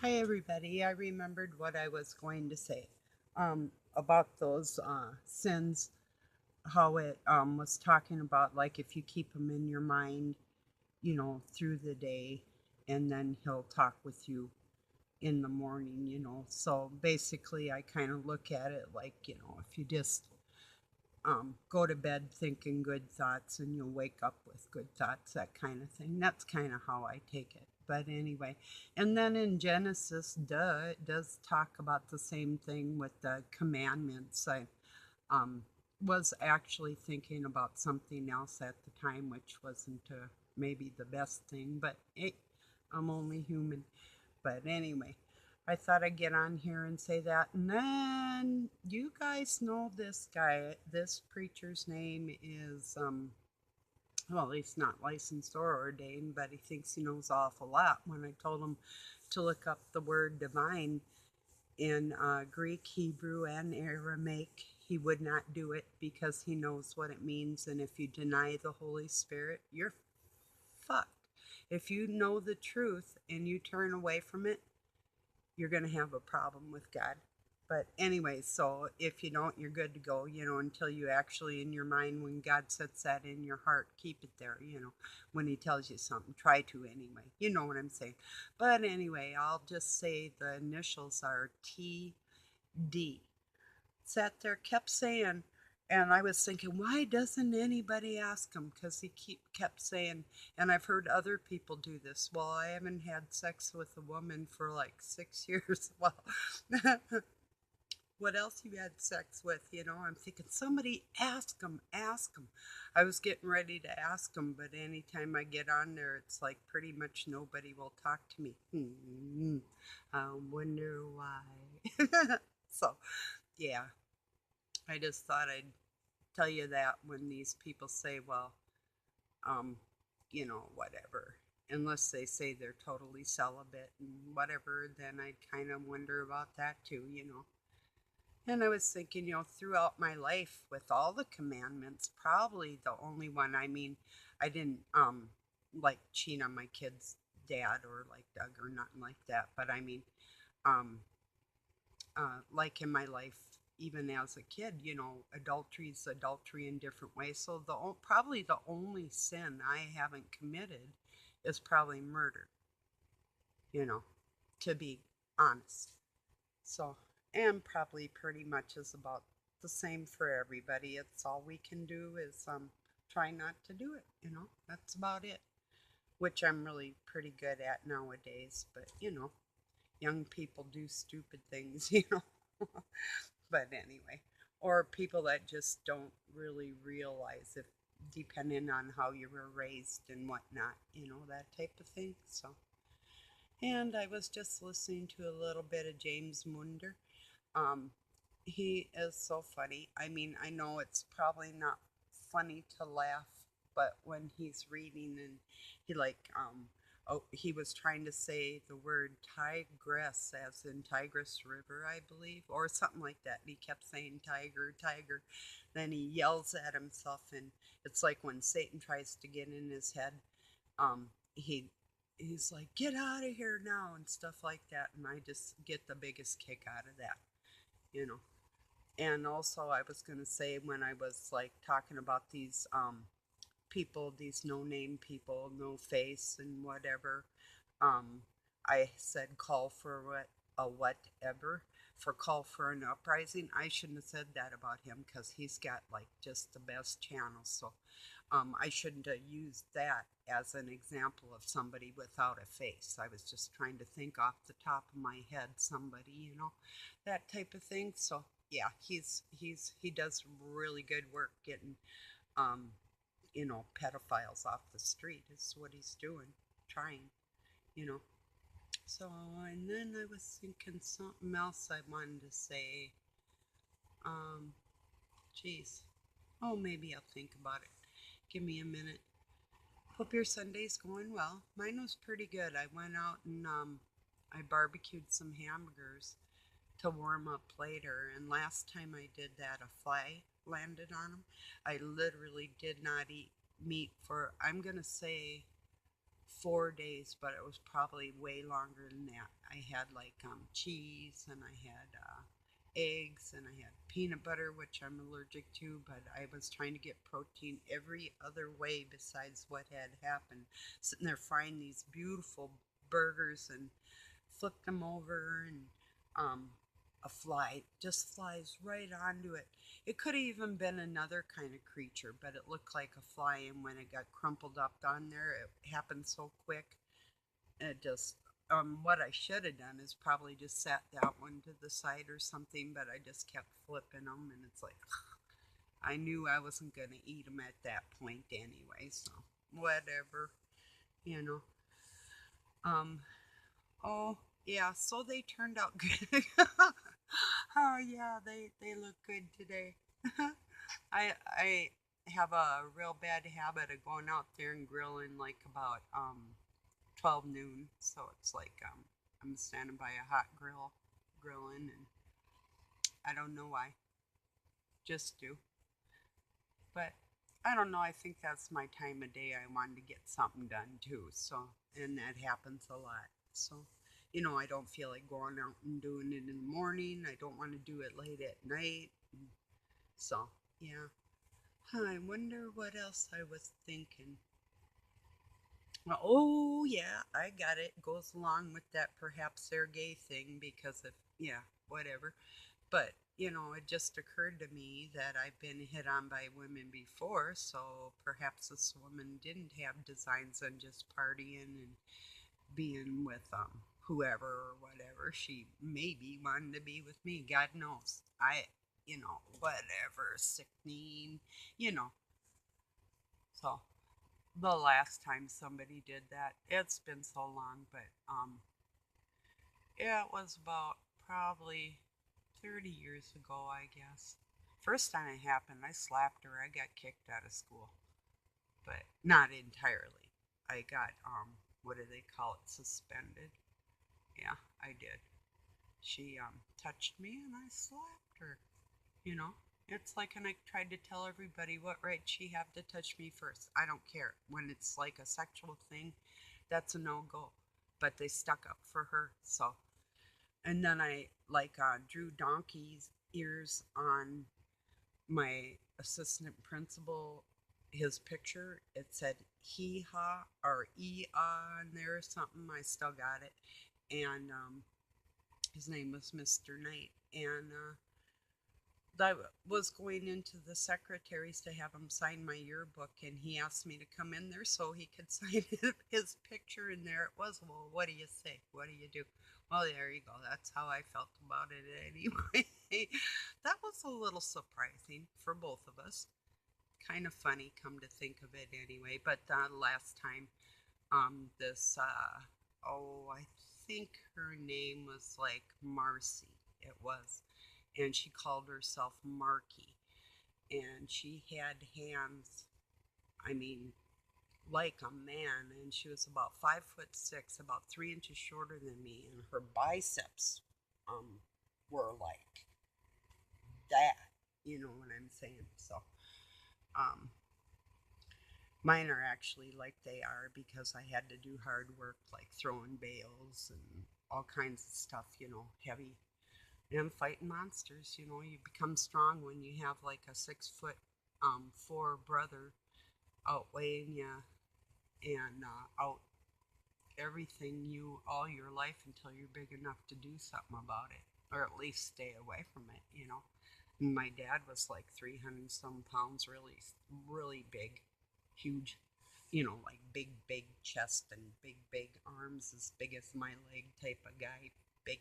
Hi, everybody. I remembered what I was going to say about those sins, how it was talking about, like, if you keep them in your mind, through the day, and then he'll talk with you in the morning. So basically, I kind of look at it like, if you just go to bed thinking good thoughts and you'll wake up with good thoughts, that kind of thing. That's kind of how I take it. But anyway, and then in Genesis, it does talk about the same thing with the commandments. I um, was actually thinking about something else at the time, which wasn't maybe the best thing, but hey, I'm only human. But anyway, I thought I'd get on here and say that. And then you guys know this guy. This preacher's name is, well, he's not licensed or ordained, but he thinks he knows an awful lot. When I told him to look up the word divine in Greek, Hebrew, and Aramaic, he would not do it because he knows what it means. And if you deny the Holy Spirit, you're fucked. If you know the truth and you turn away from it, you're going to have a problem with God. But anyway, so if you don't, you're good to go, until you actually, in your mind, when God sets that in your heart, keep it there, when He tells you something. Try to anyway. You know what I'm saying. But anyway, I'll just say the initials are TD. Sat there, kept saying, and I was thinking, why doesn't anybody ask him? Because he kept saying, and I've heard other people do this. Well, I haven't had sex with a woman for like 6 years. Well, what else you had sex with? I'm thinking, somebody ask him, ask him. I was getting ready to ask him, but anytime I get on there, it's like pretty much nobody will talk to me. I wonder why. So, yeah, I just thought I'd tell you that when these people say, well, um, whatever. Unless they say they're totally celibate and whatever, then I'd kind of wonder about that too. And I was thinking, throughout my life with all the commandments, probably the only one, I mean, I didn't like cheat on my kid's dad or like Doug or nothing like that, but I mean, um, like in my life, even as a kid, adultery is adultery in different ways. So probably the only sin I haven't committed is probably murder, you know, to be honest. So, and probably pretty much is about the same for everybody. It's all we can do is try not to do it. That's about it. Which I'm really pretty good at nowadays. But young people do stupid things. But anyway, or people that just don't really realize if depending on how you were raised and whatnot, that type of thing. So, and I was just listening to a little bit of James Munder. Um, he is so funny. I mean, I know it's probably not funny to laugh, but when he's reading and he he was trying to say the word tigress as in Tigris River, I believe, or something like that. And he kept saying tiger, tiger. Then he yells at himself, and it's like when Satan tries to get in his head, um, he he's like, get out of here now and stuff like that. And I just get the biggest kick out of that, you know. And also, I was going to say when I was like talking about these people, these no name people, no face and whatever, um, I said call for a whatever for call for an uprising. I shouldn't have said that about him because he's got like just the best channels. So I shouldn't have used that as an example of somebody without a face. I was just trying to think off the top of my head somebody, that type of thing. So yeah, he does really good work getting um, pedophiles off the street is what he's doing, trying, you know. So and then I was thinking something else I wanted to say. Um, geez. Oh, maybe I'll think about it. Give me a minute. Hope your Sunday's going well. Mine was pretty good. I went out and I barbecued some hamburgers to warm up later. And last time I did that, a fly landed on them. I literally did not eat meat for, I'm going to say, 4 days, but it was probably way longer than that. I had like cheese, and I had eggs, and I had peanut butter, which I'm allergic to, but I was trying to get protein every other way besides what had happened. Sitting there frying these beautiful burgers and flipped them over, and um, a fly just flies right onto it. It could have even been another kind of creature, but it looked like a fly, and when it got crumpled up on there, it happened so quick. It just, what I should have done is probably just sat that one to the side or something, but I just kept flipping them, and it's like, I knew I wasn't going to eat them at that point anyway, so whatever, you know. Um, oh, yeah, so they turned out good. Oh, yeah, they look good today. I have a real bad habit of going out there and grilling like about 12 noon. So it's like I'm standing by a hot grill grilling, and I don't know why. Just do. But I don't know, I think that's my time of day. I wanted to get something done too. So, and that happens a lot. So, I don't feel like going out and doing it in the morning. I don't want to do it late at night. So, yeah. I wonder what else I was thinking. Well, oh, yeah, I got it. Goes along with that perhaps they're gay thing because of, yeah, whatever. But, it just occurred to me that I've been hit on by women before, so perhaps this woman didn't have designs on just partying and being with whoever or whatever. She maybe wanted to be with me. God knows. Whatever, sickening, you know. So the last time somebody did that, it's been so long, but yeah, it was about probably 30 years ago, I guess. First time it happened, I slapped her. I got kicked out of school, but not entirely. I got what do they call it? Suspended. Yeah, I did. She touched me and I slapped her. You know, it's like, and I tried to tell everybody what right she have to touch me first. I don't care. When it's like a sexual thing, that's a no go. But they stuck up for her, so. And then I like drew donkey's ears on my assistant principal, his picture. It said hee haw or on there or something. I still got it. And his name was Mr. Knight. And I was going into the secretaries to have him sign my yearbook, and he asked me to come in there so he could sign his picture, and there it was. Well, what do you say? What do you do? Well, there you go. That's how I felt about it anyway. That was a little surprising for both of us. Kind of funny, come to think of it anyway. But last time, this, I think her name was like Marcy. It was. And she called herself Marky. And she had hands, I mean, like a man. And she was about 5'6", about 3 inches shorter than me. And her biceps were like that. You know what I'm saying? So, mine are actually like they are because I had to do hard work like throwing bales and all kinds of stuff, heavy. And fighting monsters, you become strong when you have like a 6'4" brother outweighing you and out everything you all your life until you're big enough to do something about it, or at least stay away from it. And my dad was like 300 some pounds, really, really big, huge, like big chest and big arms as big as my leg type of guy, big.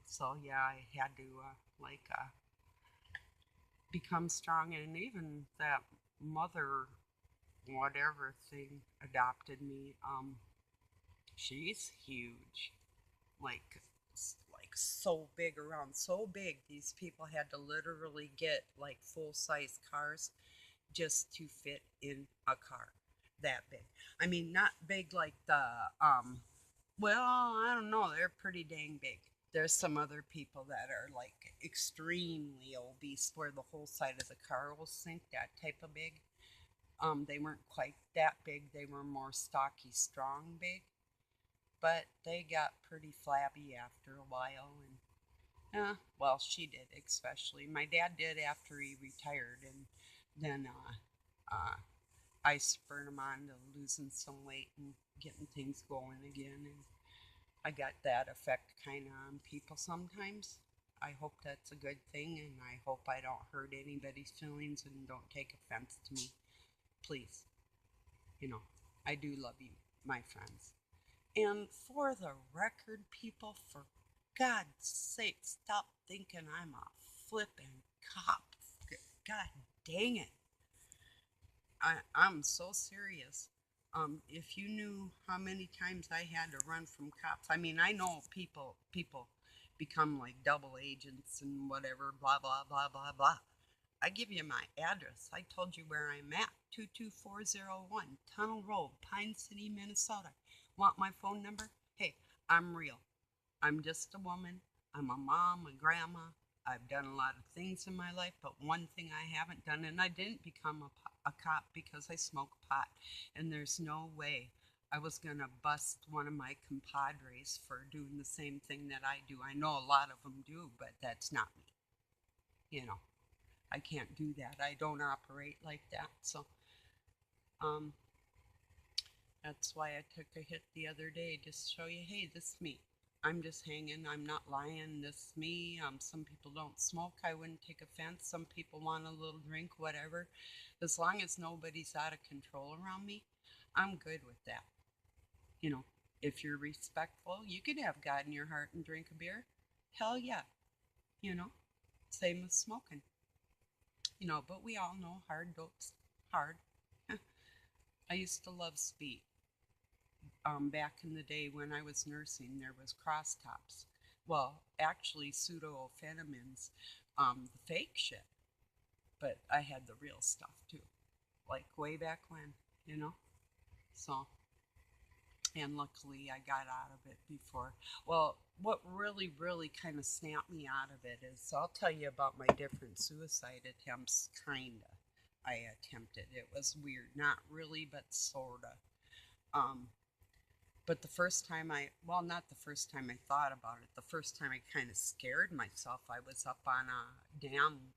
So yeah, I had to become strong, and even that mother, whatever thing, adopted me. She's huge, like so big around, so big. These people had to literally get like full size cars just to fit in a car. That big. I mean, not big like the Well, I don't know. They're pretty dang big. There's some other people that are like extremely obese where the whole side of the car will sink, that type of big. They weren't quite that big. They were more stocky, strong big, but they got pretty flabby after a while. And well, she did especially. My dad did after he retired, and then I spurred him on to losing some weight and getting things going again. And I got that effect kind of on people sometimes. I hope that's a good thing, and I hope I don't hurt anybody's feelings and don't take offense to me. Please, you know, I do love you, my friends. And for the record, people, for God's sake, stop thinking I'm a flippin' cop. God dang it. I'm so serious. If you knew how many times I had to run from cops, I mean, I know people become like double agents and whatever, blah blah blah blah blah. I give you my address. I told you where I'm at. 22401 Tunnel Road, Pine City, Minnesota. Want my phone number? Hey, I'm real. I'm just a woman. I'm a mom, a grandma. I've done a lot of things in my life, but one thing I haven't done, and I didn't become a cop because I smoke pot. And there's no way I was going to bust one of my compadres for doing the same thing that I do. I know a lot of them do, but that's not me. You know, I can't do that. I don't operate like that. So, um, that's why I took a hit the other day, just to show you, hey, this is me. I'm just hanging. I'm not lying. This is me. Some people don't smoke. I wouldn't take offense. Some people want a little drink, whatever. As long as nobody's out of control around me, I'm good with that. You know, if you're respectful, you can have God in your heart and drink a beer. Hell yeah. You know, same as smoking. You know, but we all know hard dopes hard. I used to love speed. Back in the day when I was nursing, there was crosstops. Well, actually, pseudoephedrines, the fake shit. But I had the real stuff too, like way back when, you know. So, and luckily, I got out of it before. Well, what really, really kind of snapped me out of it is I'll tell you about my different suicide attempts. Kinda, I attempted. It was weird, not really, but sorta. Um, But the first time well, not the first time I thought about it, the first time I kind of scared myself, I was up on a dam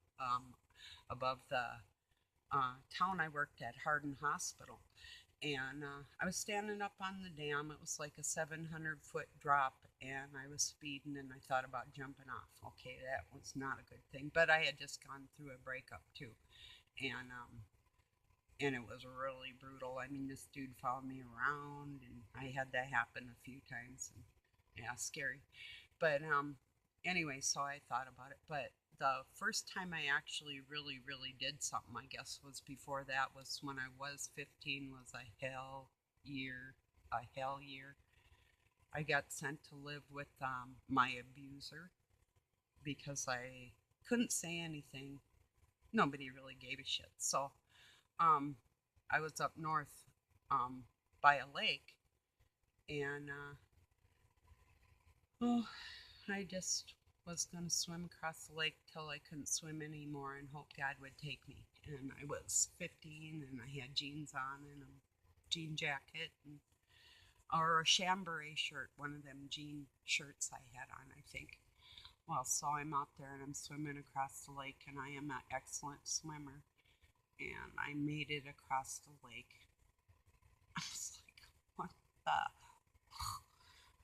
above the town I worked at, Hardin Hospital. And I was standing up on the dam. It was like a 700-foot drop, and I was speeding, and I thought about jumping off. Okay, that was not a good thing. But I had just gone through a breakup, too. And it was really brutal. I mean, this dude followed me around, and I had that happen a few times, and yeah, scary. But anyway, so I thought about it. But the first time I actually really, really did something, I guess, was before that, was when I was 15, was a hell year. I got sent to live with my abuser because I couldn't say anything. Nobody really gave a shit. So um, I was up north by a lake, and oh, I just was going to swim across the lake till I couldn't swim anymore and hope God would take me. And I was 15, and I had jeans on and a jean jacket, and or a chambray shirt, one of them jean shirts I had on, I think. Well, so I'm out there and I'm swimming across the lake, and I am an excellent swimmer. And I made it across the lake. I was like, what the?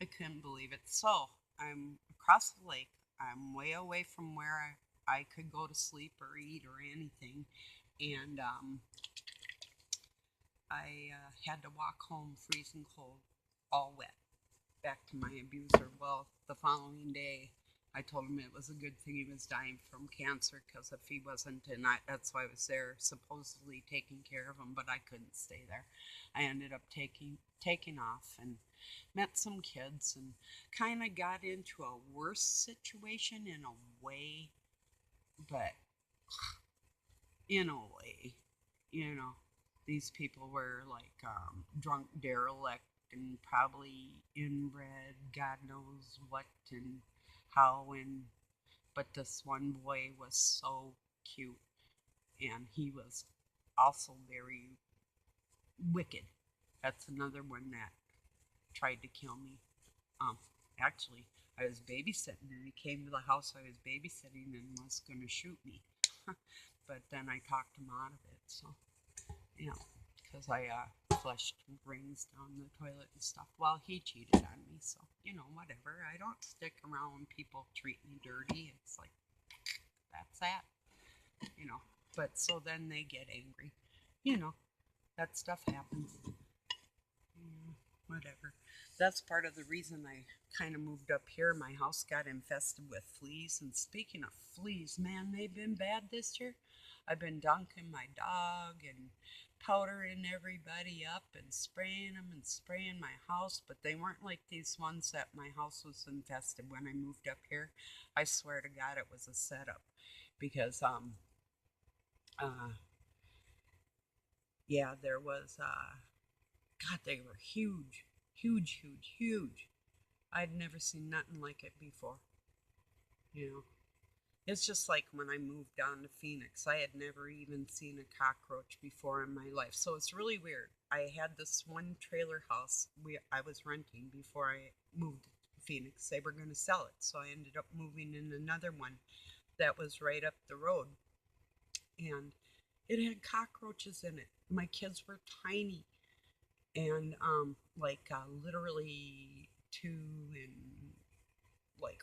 I couldn't believe it. So I'm across the lake. I'm way away from where I could go to sleep or eat or anything. And I had to walk home freezing cold, all wet, back to my abuser. Well, the following day, I told him it was a good thing he was dying from cancer, because if he wasn't, and that's why I was there supposedly taking care of him, but I couldn't stay there. I ended up taking off and met some kids and kind of got into a worse situation in a way, but in a way, you know, these people were like drunk derelict and probably inbred, God knows what and how, and but this one boy was so cute, and he was also very Wicked. That's another one that tried to kill me. Um, Actually, I was babysitting and he came to the house I was babysitting and was going to shoot me. But then I talked him out of it. So, you know, because I flushed rings down the toilet and stuff. Well, he cheated on me. So, whatever. I don't stick around when people treat me dirty. It's like, that's that. But so then they get angry. You know, that stuff happens. Whatever. That's part of the reason I kind of moved up here. My house got infested with fleas. And speaking of fleas, man, they've been bad this year. I've been dunking my dog and powdering everybody up and spraying them and spraying my house. But they weren't like these ones that my house was infested when I moved up here. I swear to God, it was a setup. Because, yeah, there was, God, they were huge, huge, huge, huge. I'd never seen nothing like it before. You know, it's just like when I moved down to Phoenix, I had never even seen a cockroach before in my life. So it's really weird. I had this one trailer house I was renting before I moved to Phoenix. They were going to sell it. So I ended up moving in another one that was right up the road. And it had cockroaches in it. My kids were tiny. And literally two and like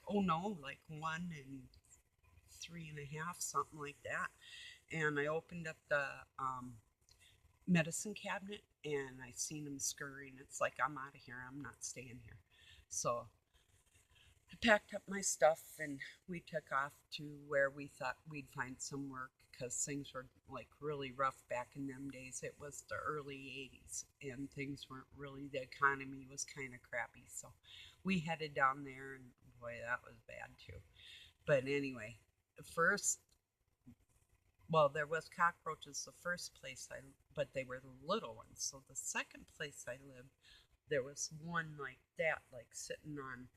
1 and 3.5, something like that. And I opened up the medicine cabinet and I seen them scurrying. It's like, I'm out of here. I'm not staying here. So I packed up my stuff and we took off to where we thought we'd find some work because things were like really rough back in them days. It was the early 80s and things weren't really, the economy was kind of crappy. So we headed down there and boy, that was bad too. But anyway, first, well, there was cockroaches the first place but they were the little ones. So the second place I lived, there was one like that, like sitting on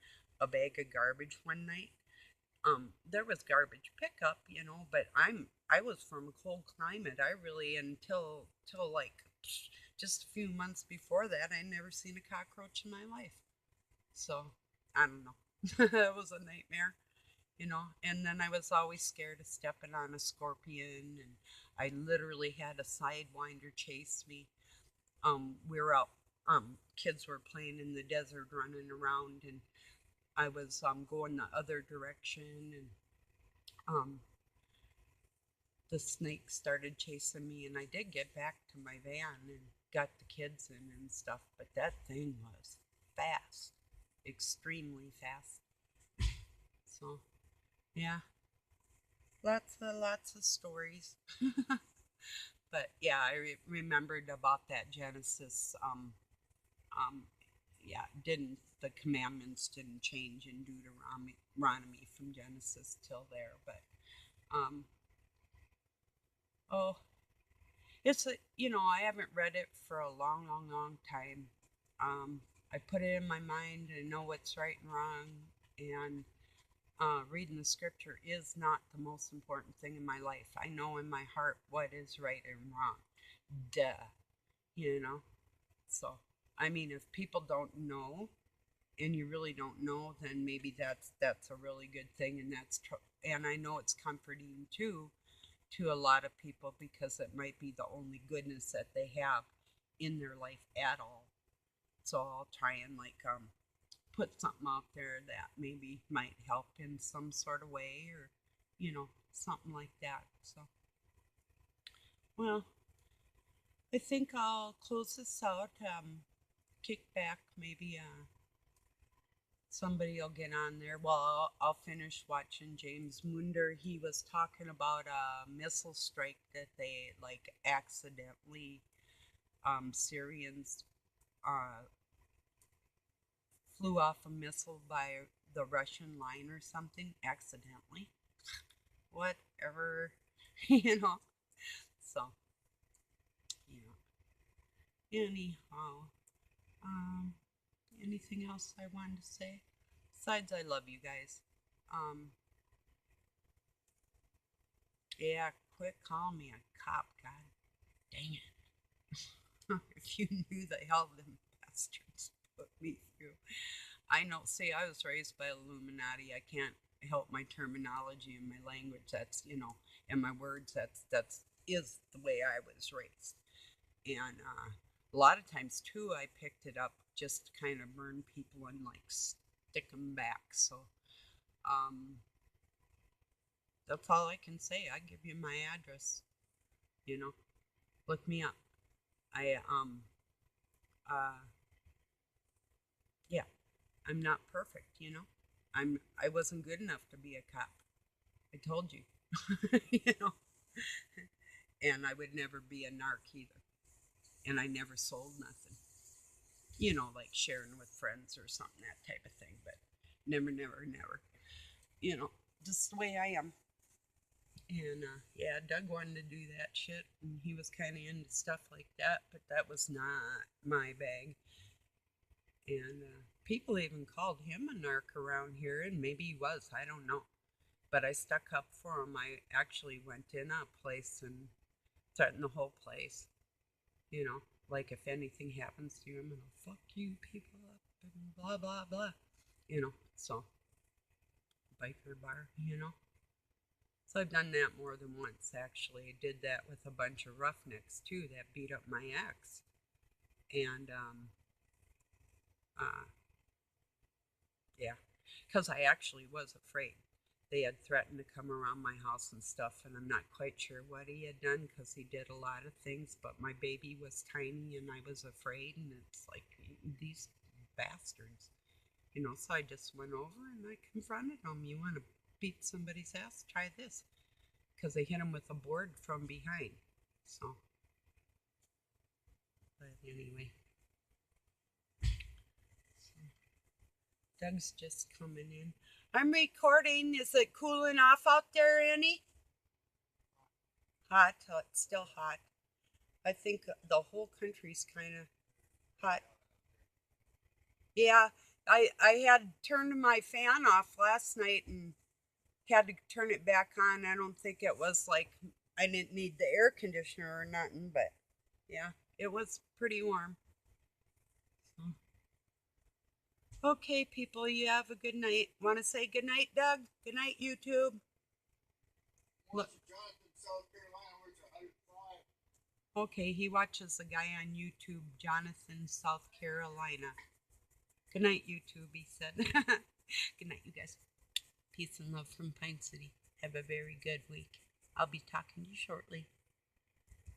a bag of garbage one night. There was garbage pickup, but I was from a cold climate. I really until like just a few months before that, I never seen a cockroach in my life. So I don't know. It was a nightmare. And then I was always scared of stepping on a scorpion, and I literally had a sidewinder chase me. We were out. Kids were playing in the desert, running around, and I was going the other direction, and um, the snake started chasing me, and I did get back to my van and got the kids in and stuff, but that thing was fast, extremely fast. So, yeah, lots of stories. But yeah, I remembered about that Genesis. Um, yeah, didn't the commandments didn't change in Deuteronomy from Genesis till there, but um, oh, it's I haven't read it for a long, long, long time. I put it in my mind to know what's right and wrong, and reading the scripture is not the most important thing in my life. I know in my heart what is right and wrong. Duh, you know. So, I mean, if people don't know, and you really don't know, then maybe that's a really good thing, and and I know it's comforting too to a lot of people because it might be the only goodness that they have in their life at all. So I'll try and put something out there that maybe might help in some sort of way, or something like that. So, well, I think I'll close this out. Kick back, maybe somebody will get on there. Well, I'll finish watching James Munder. He was talking about a missile strike that they accidentally Syrians flew off a missile by the Russian line or something accidentally. Whatever, you know. So, yeah. Anyhow, um, anything else I wanted to say? Besides, I love you guys. Um, yeah, quit calling me a cop. God dang it. If you knew the hell them bastards put me through. I know, see, I was raised by Illuminati. I can't help my terminology and my language. That's, and my words. That's is the way I was raised. And a lot of times too, I picked it up just to kind of burn people and like stick them back. So um, that's all I can say. I give you my address. You know, look me up. I uh yeah, I'm not perfect. I wasn't good enough to be a cop. I told you. you know, and I would never be a narc either. And I never sold nothing. Like sharing with friends or something, that type of thing. But never, never, never. You know, just the way I am. And yeah, Doug wanted to do that shit, and he was kind of into stuff like that, but that was not my bag. And people even called him a narc around here, and maybe he was, I don't know. But I stuck up for him. I actually went in a place and threatened the whole place. Like if anything happens to you, I'm gonna fuck you people up and blah blah blah. So biker bar. So I've done that more than once actually. I did that with a bunch of roughnecks too that beat up my ex. And uh yeah, because I actually was afraid. They had threatened to come around my house and stuff, and I'm not quite sure what he had done because he did a lot of things, but my baby was tiny and I was afraid, and it's like these bastards. So I just went over and I confronted them. You want to beat somebody's ass? Try this. Because they hit him with a board from behind. So, but anyway. So, Doug's just coming in. I'm recording. Is it cooling off out there, Annie? Hot. It's still hot. I think the whole country's kind of hot. Yeah, I had turned my fan off last night and had to turn it back on. I don't think it was like I didn't need the air conditioner or nothing, but yeah, it was pretty warm. So, okay, people, you have a good night. Want to say good night, Doug? Good night, YouTube. Look. Okay, he watches a guy on YouTube, Jonathan, South Carolina. Good night, YouTube, he said. Good night, you guys. Peace and love from Pine City. Have a very good week. I'll be talking to you shortly.